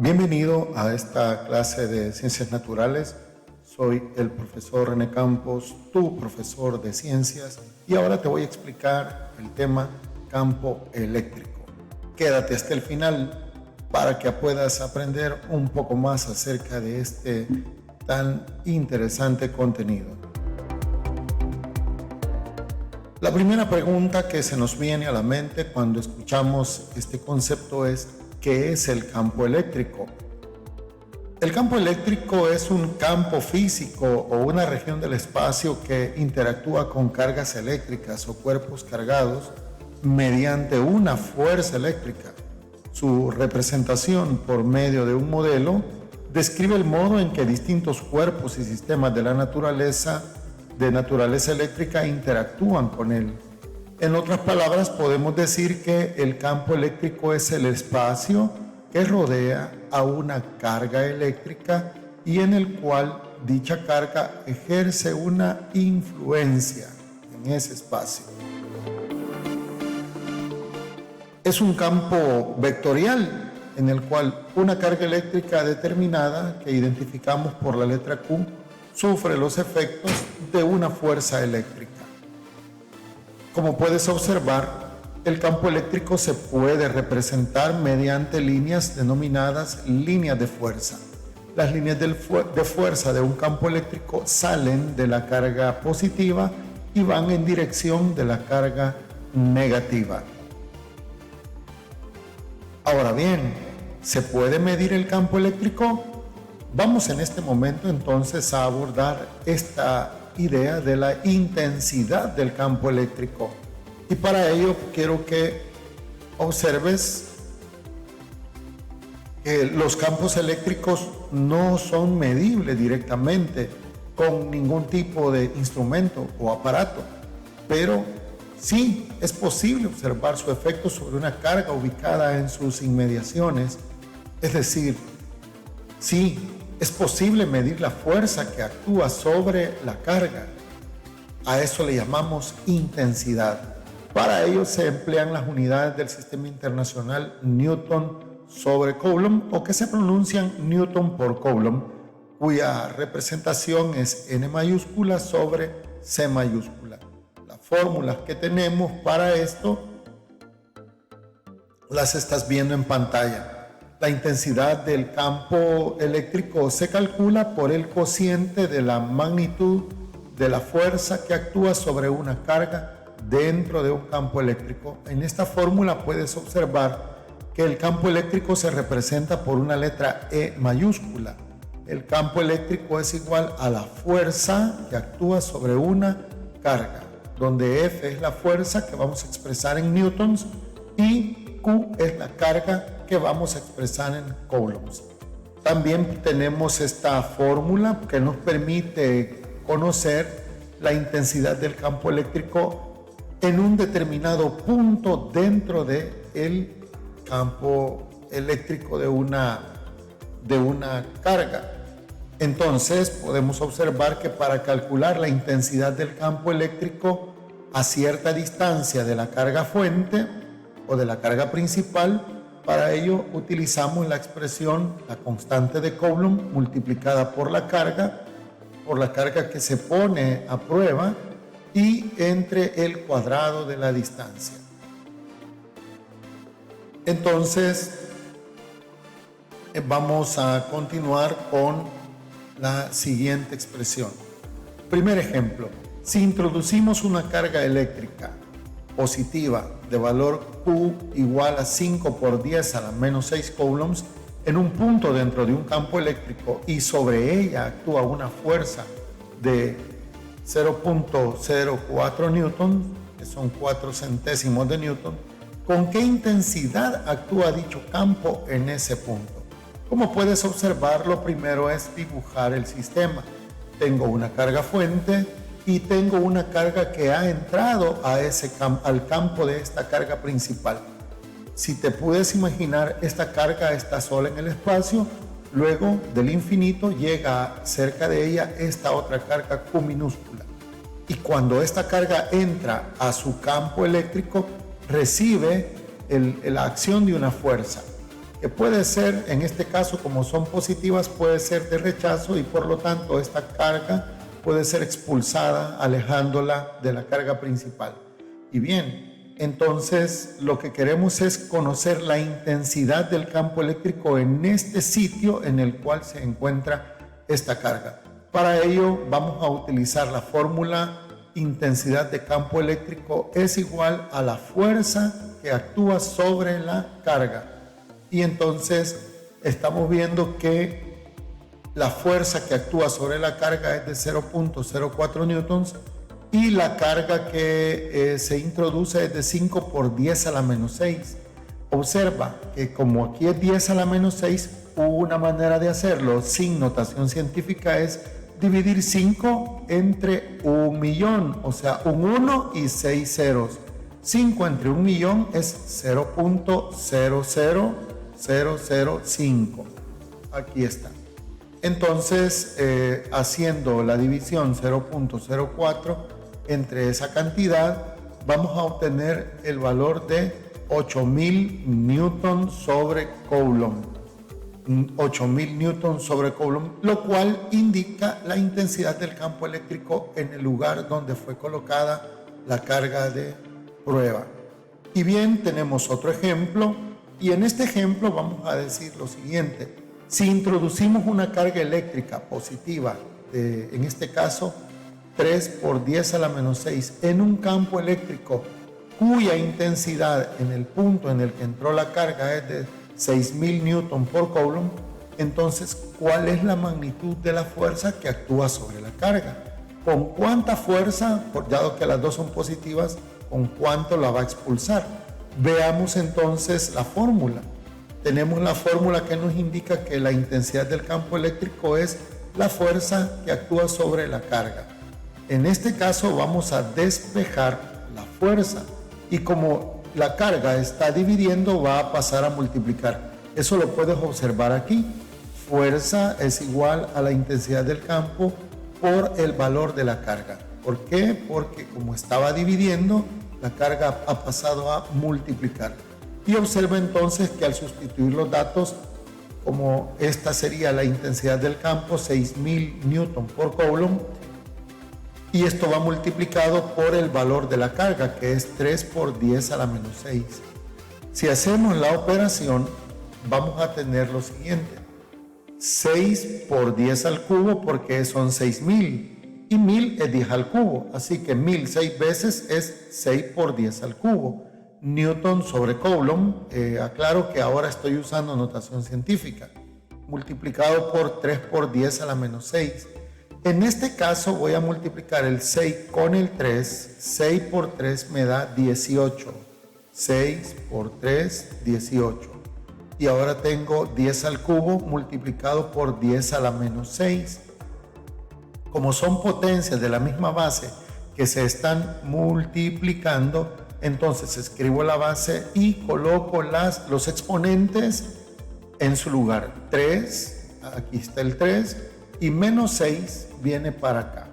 Bienvenido a esta clase de Ciencias Naturales. Soy el profesor René Campos, tu profesor de ciencias, y ahora te voy a explicar el tema campo eléctrico. Quédate hasta el final para que puedas aprender un poco más acerca de este tan interesante contenido. La primera pregunta que se nos viene a la mente cuando escuchamos este concepto es: ¿qué es el campo eléctrico? El campo eléctrico es un campo físico o una región del espacio que interactúa con cargas eléctricas o cuerpos cargados mediante una fuerza eléctrica. Su representación por medio de un modelo describe el modo en que distintos cuerpos y sistemas de naturaleza eléctrica interactúan con él. En otras palabras, podemos decir que el campo eléctrico es el espacio que rodea a una carga eléctrica y en el cual dicha carga ejerce una influencia en ese espacio. Es un campo vectorial en el cual una carga eléctrica determinada, que identificamos por la letra Q, sufre los efectos de una fuerza eléctrica. Como puedes observar, el campo eléctrico se puede representar mediante líneas denominadas líneas de fuerza. Las líneas de fuerza de un campo eléctrico salen de la carga positiva y van en dirección de la carga negativa. Ahora bien, ¿se puede medir el campo eléctrico? Vamos en este momento entonces a abordar esta idea de la intensidad del campo eléctrico, y para ello quiero que observes que los campos eléctricos no son medibles directamente con ningún tipo de instrumento o aparato, pero sí es posible observar su efecto sobre una carga ubicada en sus inmediaciones. Es decir, sí es posible medir la fuerza que actúa sobre la carga. A eso le llamamos intensidad. Para ello se emplean las unidades del Sistema Internacional Newton sobre Coulomb, o que se pronuncian Newton por Coulomb, cuya representación es N mayúscula sobre C mayúscula. Las fórmulas que tenemos para esto las estás viendo en pantalla. La intensidad del campo eléctrico se calcula por el cociente de la magnitud de la fuerza que actúa sobre una carga dentro de un campo eléctrico. En esta fórmula puedes observar que el campo eléctrico se representa por una letra E mayúscula. El campo eléctrico es igual a la fuerza que actúa sobre una carga, donde F es la fuerza que vamos a expresar en newtons y Q es la carga que vamos a expresar en coulombs. También tenemos esta fórmula que nos permite conocer la intensidad del campo eléctrico en un determinado punto dentro del campo eléctrico de una carga. Entonces podemos observar que para calcular la intensidad del campo eléctrico a cierta distancia de la carga fuente o de la carga principal, para ello utilizamos la expresión, la constante de Coulomb multiplicada por la carga que se pone a prueba, y entre el cuadrado de la distancia. Entonces vamos a continuar con la siguiente expresión. Primer ejemplo: si introducimos una carga eléctrica positiva de valor Q igual a 5 por 10 a la menos 6 coulombs en un punto dentro de un campo eléctrico y sobre ella actúa una fuerza de 0.04 newton, que son 4 centésimos de newton, ¿con qué intensidad actúa dicho campo en ese punto? Como puedes observar, lo primero es dibujar el sistema. Tengo una carga fuente y tengo una carga que ha entrado al campo de esta carga principal. Si te puedes imaginar, esta carga está sola en el espacio, luego del infinito llega cerca de ella esta otra carga Q minúscula. Y cuando esta carga entra a su campo eléctrico, recibe la acción de una fuerza. que puede ser, en este caso, como son positivas, puede ser de rechazo y por lo tanto esta carga puede ser expulsada alejándola de la carga principal. Y bien, entonces lo que queremos es conocer la intensidad del campo eléctrico en este sitio en el cual se encuentra esta carga. Para ello vamos a utilizar la fórmula intensidad de campo eléctrico es igual a la fuerza que actúa sobre la carga. Y entonces estamos viendo que la fuerza que actúa sobre la carga es de 0.04 newtons y la carga que se introduce es de 5 por 10 a la menos 6. Observa que como aquí es 10 a la menos 6, una manera de hacerlo sin notación científica es dividir 5 entre 1.000.000, o sea, un 1 y 6 ceros. 5 entre 1.000.000 es 0.00005. Aquí está. Entonces, haciendo la división 0.04 entre esa cantidad, vamos a obtener el valor de 8.000 newtons sobre coulomb. 8.000 newtons sobre coulomb, lo cual indica la intensidad del campo eléctrico en el lugar donde fue colocada la carga de prueba. Y bien, tenemos otro ejemplo, y en este ejemplo vamos a decir lo siguiente: si introducimos una carga eléctrica positiva, en este caso 3 por 10 a la menos 6, en un campo eléctrico cuya intensidad en el punto en el que entró la carga es de 6.000 newton por coulomb, entonces, ¿cuál es la magnitud de la fuerza que actúa sobre la carga? ¿Con cuánta fuerza, dado que las dos son positivas, con cuánto la va a expulsar? Veamos entonces la fórmula. Tenemos la fórmula que nos indica que la intensidad del campo eléctrico es la fuerza que actúa sobre la carga. En este caso vamos a despejar la fuerza y como la carga está dividiendo, va a pasar a multiplicar. Eso lo puedes observar aquí. Fuerza es igual a la intensidad del campo por el valor de la carga. ¿Por qué? Porque como estaba dividiendo, la carga ha pasado a multiplicar. Y observa entonces que al sustituir los datos, como esta sería la intensidad del campo, 6.000 newton por coulomb, y esto va multiplicado por el valor de la carga, que es 3 por 10 a la menos 6. Si hacemos la operación, vamos a tener lo siguiente: 6 por 10 al cubo, porque son 6.000, y 1.000 es 10 al cubo, así que 1.000 6 veces es 6 por 10 al cubo. Newton sobre coulomb, aclaro que ahora estoy usando notación científica, multiplicado por 3 por 10 a la menos 6. En este caso voy a multiplicar el 6 con el 3, 6 por 3 me da 18, 6 por 3, 18. Y ahora tengo 10 al cubo multiplicado por 10 a la menos 6. Como son potencias de la misma base que se están multiplicando, entonces escribo la base y coloco los exponentes en su lugar. 3, aquí está el 3, y menos 6 viene para acá.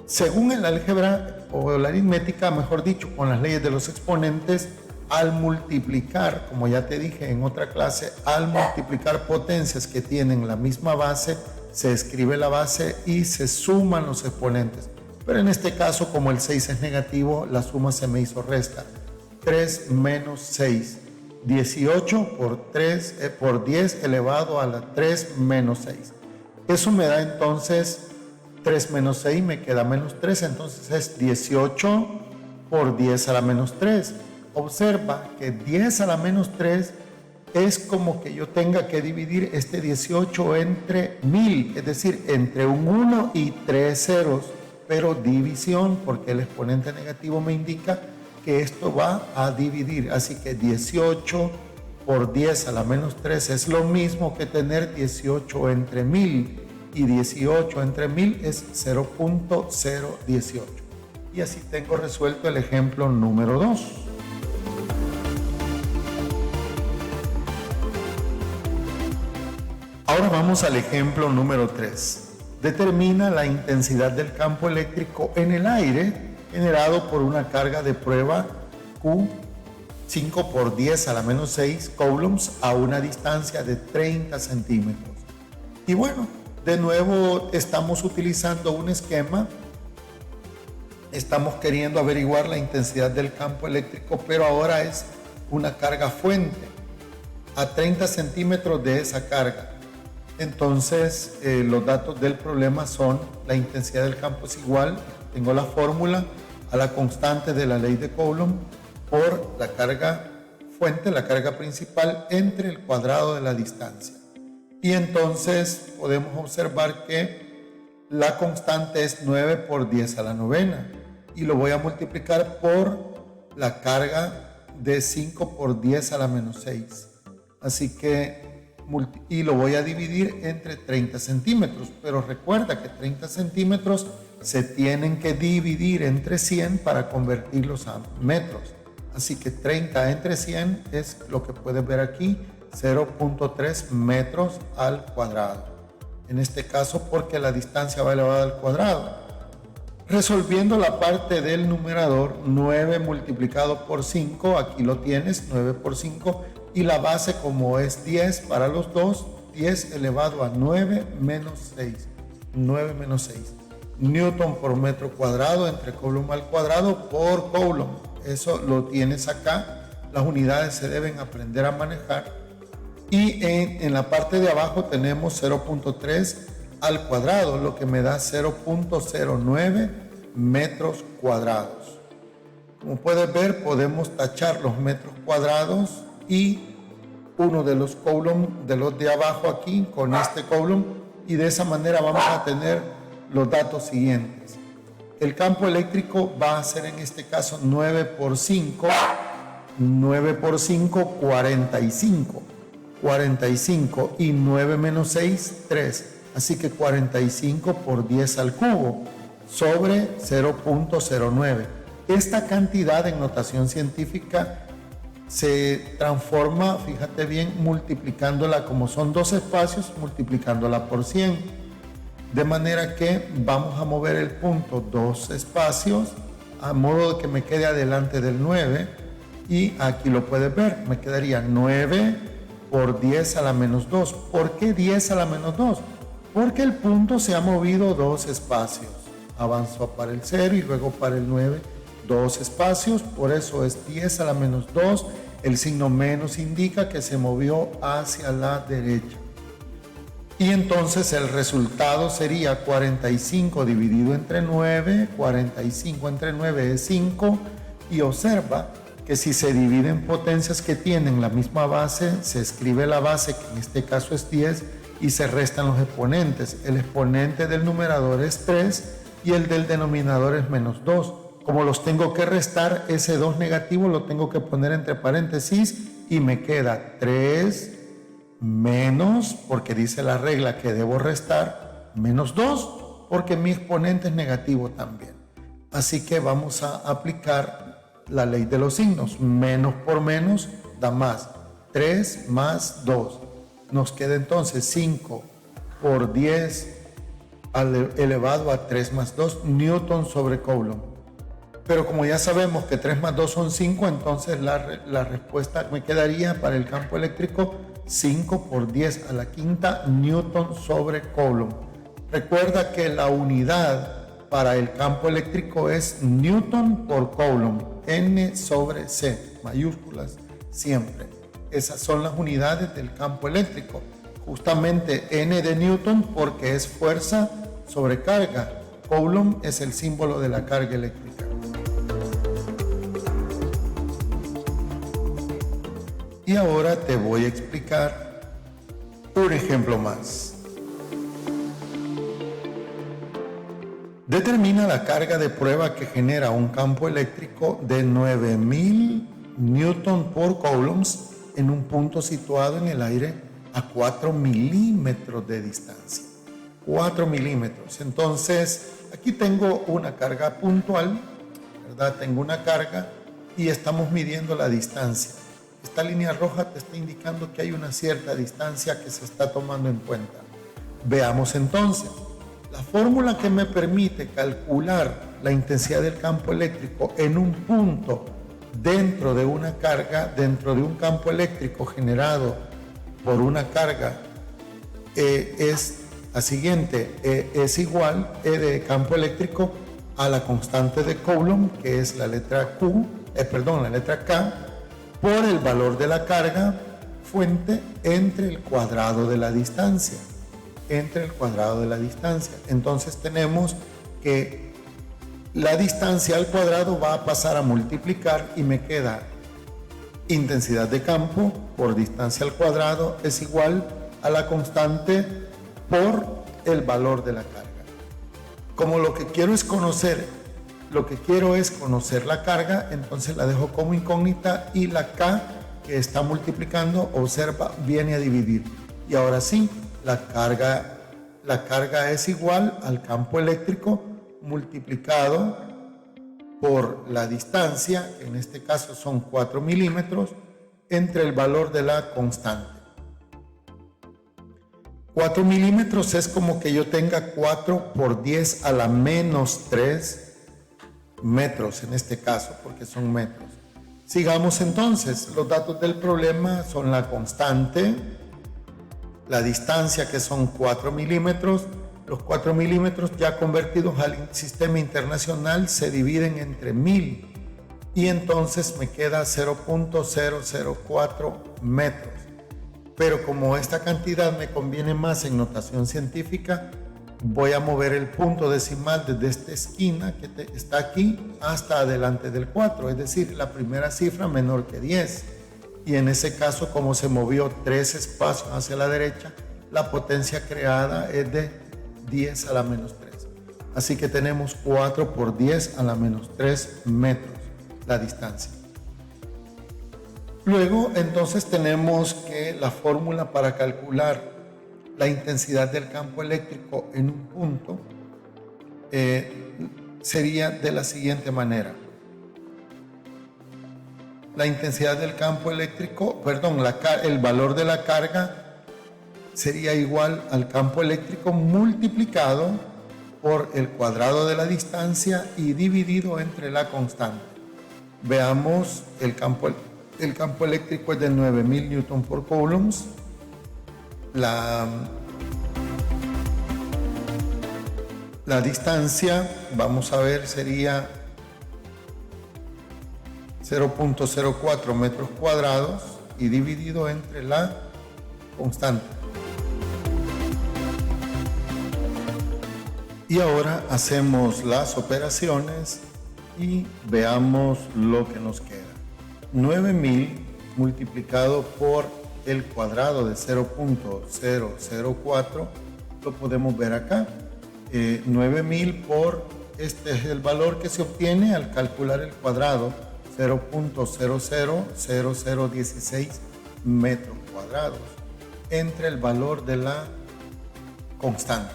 Según el álgebra o la aritmética, mejor dicho, con las leyes de los exponentes, al multiplicar, como ya te dije en otra clase, al multiplicar potencias que tienen la misma base, se escribe la base y se suman los exponentes. Pero en este caso, como el 6 es negativo, la suma se me hizo resta. 3 menos 6. 18 por 10 elevado a la 3 menos 6. Eso me da entonces 3 menos 6, me queda menos 3, entonces es 18 por 10 a la menos 3. Observa que 10 a la menos 3 es como que yo tenga que dividir este 18 entre 1000, es decir, entre un 1 y 3 ceros, pero división, porque el exponente negativo me indica que esto va a dividir. Así que 18 por 10 a la menos 3 es lo mismo que tener 18 entre 1000, y 18 entre 1000 es 0.018. Y así tengo resuelto el ejemplo número 2. Ahora vamos al ejemplo número 3. Determina la intensidad del campo eléctrico en el aire generado por una carga de prueba Q 5 por 10 a la menos 6 coulombs a una distancia de 30 centímetros. Y bueno, de nuevo estamos utilizando un esquema. Estamos queriendo averiguar la intensidad del campo eléctrico, pero ahora es una carga fuente a 30 centímetros de esa carga. Entonces, los datos del problema son: la intensidad del campo es igual, tengo la fórmula, a la constante de la ley de Coulomb por la carga fuente, la carga principal, entre el cuadrado de la distancia. Y entonces podemos observar que la constante es 9 por 10 a la novena y lo voy a multiplicar por la carga de 5 por 10 a la menos 6. Así que, y lo voy a dividir entre 30 centímetros, pero recuerda que 30 centímetros se tienen que dividir entre 100 para convertirlos a metros. Así que 30 entre 100 es lo que puedes ver aquí, 0.3 metros al cuadrado. En este caso, porque la distancia va elevada al cuadrado. Resolviendo la parte del numerador, 9 multiplicado por 5, aquí lo tienes, 9 por 5, y la base, como es 10 para los dos, 10 elevado a 9 menos 6, 9 menos 6. Newton por metro cuadrado entre Coulomb al cuadrado por Coulomb. Eso lo tienes acá. Las unidades se deben aprender a manejar. Y en la parte de abajo tenemos 0.3 al cuadrado, lo que me da 0.09 metros cuadrados. Como puedes ver, podemos tachar los metros cuadrados y uno de los Coulomb de los de abajo aquí con este Coulomb, y de esa manera vamos a tener los datos siguientes. El campo eléctrico va a ser en este caso 9 por 5, 9 por 5, 45. 45 y 9 menos 6, 3. Así que 45 por 10 al cubo sobre 0.09. Esta cantidad en notación científica se transforma, fíjate bien, multiplicándola, como son dos espacios, multiplicándola por 100. De manera que vamos a mover el punto dos espacios a modo de que me quede adelante del 9. Y aquí lo puedes ver, me quedaría 9 por 10 a la menos 2. ¿Por qué 10 a la menos 2? Porque el punto se ha movido dos espacios. Avanzó para el 0 y luego para el 9, dos espacios. Por eso es 10 a la menos 2. El signo menos indica que se movió hacia la derecha. Y entonces el resultado sería 45 dividido entre 9. 45 entre 9 es 5. Y observa que si se dividen potencias que tienen la misma base, se escribe la base, que en este caso es 10, y se restan los exponentes. El exponente del numerador es 3 y el del denominador es menos 2. Como los tengo que restar, ese 2 negativo lo tengo que poner entre paréntesis y me queda 3 menos, porque dice la regla que debo restar, menos 2, porque mi exponente es negativo también. Así que vamos a aplicar la ley de los signos. Menos por menos da más. 3 más 2. Nos queda entonces 5 por 10 elevado a 3 más 2 Newton sobre Coulomb. Pero como ya sabemos que 3 más 2 son 5, entonces la respuesta me quedaría para el campo eléctrico 5 por 10 a la quinta Newton sobre Coulomb. Recuerda que la unidad para el campo eléctrico es Newton por Coulomb, N sobre C, mayúsculas siempre. Esas son las unidades del campo eléctrico. Justamente N de Newton porque es fuerza sobre carga. Coulomb es el símbolo de la carga eléctrica. Y ahora te voy a explicar un ejemplo más. Determina la carga de prueba que genera un campo eléctrico de 9000 Newton por coulombs en un punto situado en el aire a 4 milímetros de distancia. 4 milímetros. Entonces, aquí tengo una carga puntual, ¿verdad? Tengo una carga y estamos midiendo la distancia. Esta línea roja te está indicando que hay una cierta distancia que se está tomando en cuenta. Veamos entonces. La fórmula que me permite calcular la intensidad del campo eléctrico en un punto dentro de una carga, dentro de un campo eléctrico generado por una carga, es la siguiente, es igual, E de campo eléctrico a la constante de Coulomb, que es la letra la letra K, por el valor de la carga fuente entre el cuadrado de la distancia. Entonces tenemos que la distancia al cuadrado va a pasar a multiplicar y me queda intensidad de campo por distancia al cuadrado es igual a la constante por el valor de la carga. Como lo que quiero es conocer la carga, entonces la dejo como incógnita y la K que está multiplicando, observa, viene a dividir. Y ahora sí, la carga es igual al campo eléctrico multiplicado por la distancia, que en este caso son 4 milímetros, entre el valor de la constante. 4 milímetros es como que yo tenga 4 por 10 a la menos 3 metros en este caso, porque son metros. Sigamos entonces, los datos del problema son la constante, la distancia que son 4 milímetros, los 4 milímetros ya convertidos al sistema internacional se dividen entre 1000 y entonces me queda 0.004 metros. Pero como esta cantidad me conviene más en notación científica, voy a mover el punto decimal desde esta esquina que está aquí hasta adelante del 4, es decir, la primera cifra menor que 10. Y en ese caso, como se movió 3 espacios hacia la derecha, la potencia creada es de 10 a la menos 3. Así que tenemos 4 por 10 a la menos 3 metros la distancia. Luego, entonces, tenemos que la fórmula para calcular la intensidad del campo eléctrico en un punto sería de la siguiente manera. La intensidad del campo eléctrico, el valor de la carga sería igual al campo eléctrico multiplicado por el cuadrado de la distancia y dividido entre la constante. Veamos, el campo eléctrico es de 9000 newton por coulombs. La distancia, vamos a ver, sería 0.04 metros cuadrados y dividido entre la constante. Y ahora hacemos las operaciones y veamos lo que nos queda. 9000 multiplicado por el cuadrado de 0.004 lo podemos ver acá. 9000 por, este es el valor que se obtiene al calcular el cuadrado, 0.000016 metros cuadrados, entre el valor de la constante.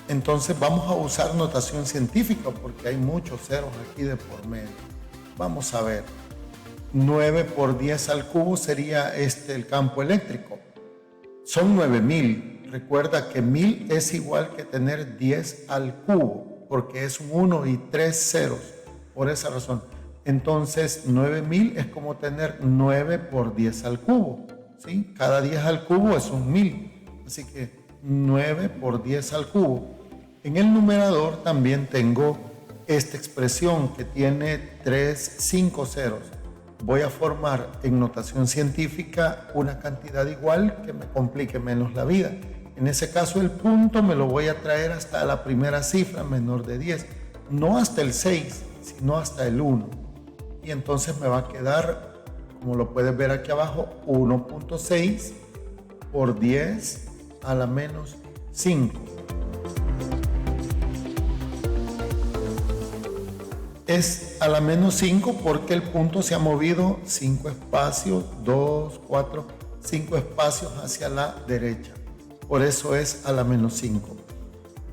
Entonces vamos a usar notación científica porque hay muchos ceros aquí de por medio. Vamos a ver, 9 por 10 al cubo sería el campo eléctrico. Son 9000. Recuerda que 1000 es igual que tener 10 al cubo, porque es un 1 y 3 ceros, por esa razón. Entonces 9000 es como tener 9 por 10 al cubo, ¿sí? Cada 10 al cubo es un 1000, así que 9 por 10 al cubo. En el numerador también tengo esta expresión que tiene 5 ceros. Voy a formar en notación científica una cantidad igual que me complique menos la vida. En ese caso el punto me lo voy a traer hasta la primera cifra menor de 10, no hasta el 6, sino hasta el 1. Y entonces me va a quedar, como lo puedes ver aquí abajo, 1.6 por 10 a la menos 5. Es a la menos 5 porque el punto se ha movido 5 espacios, 2, 4, 5 espacios hacia la derecha. Por eso es a la menos 5.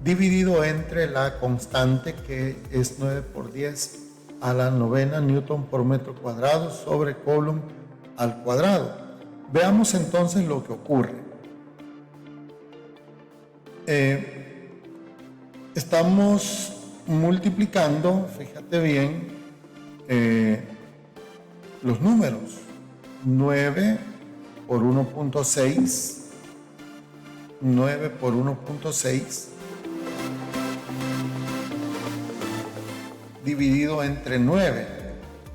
Dividido entre la constante que es 9 por 10 a la novena newton por metro cuadrado sobre Coulomb al cuadrado. Veamos entonces lo que ocurre. Estamos multiplicando, fíjate bien, los números. 9 por 1.6, 9 por 1.6, dividido entre 9.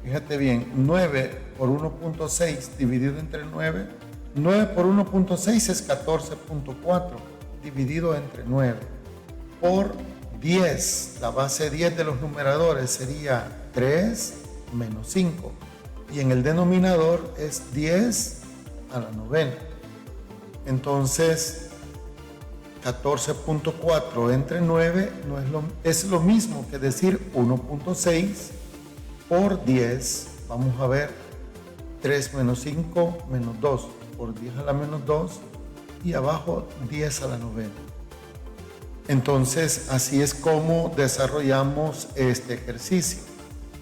Fíjate bien, 9 por 1.6 dividido entre 9. 9 por 1.6 es 14.4 dividido entre 9. Por 10, la base 10 de los numeradores sería 3 menos 5. Y en el denominador es 10 a la novena. Entonces, 14.4 entre 9 es lo mismo que decir 1.6 por 10. Vamos a ver, 3 menos 5 menos 2 por 10 a la menos 2 y abajo 10 a la novena. Entonces, así es como desarrollamos este ejercicio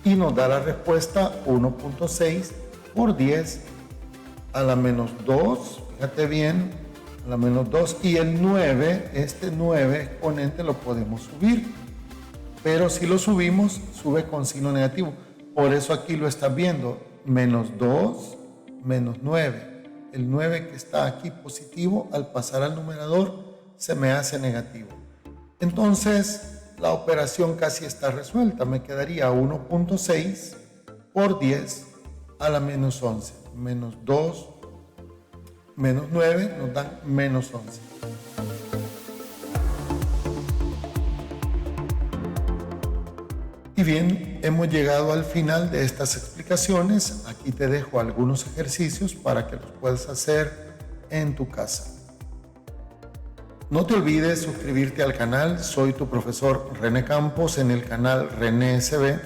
y nos da la respuesta 1.6 por 10 a la menos 2. Fíjate bien, a la menos 2, y el 9, este 9 exponente lo podemos subir, pero si lo subimos, sube con signo negativo. Por eso aquí lo estás viendo, menos 2, menos 9. El 9 que está aquí positivo, al pasar al numerador, se me hace negativo. Entonces, la operación casi está resuelta. Me quedaría 1.6 por 10 a la menos 11. Menos 2 menos 9 nos dan menos 11. Y bien, hemos llegado al final de estas explicaciones. Aquí te dejo algunos ejercicios para que los puedas hacer en tu casa. No te olvides suscribirte al canal. Soy tu profesor René Campos en el canal René SB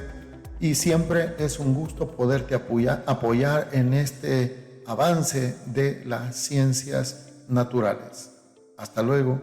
y siempre es un gusto poderte apoyar en este avance de las ciencias naturales. Hasta luego.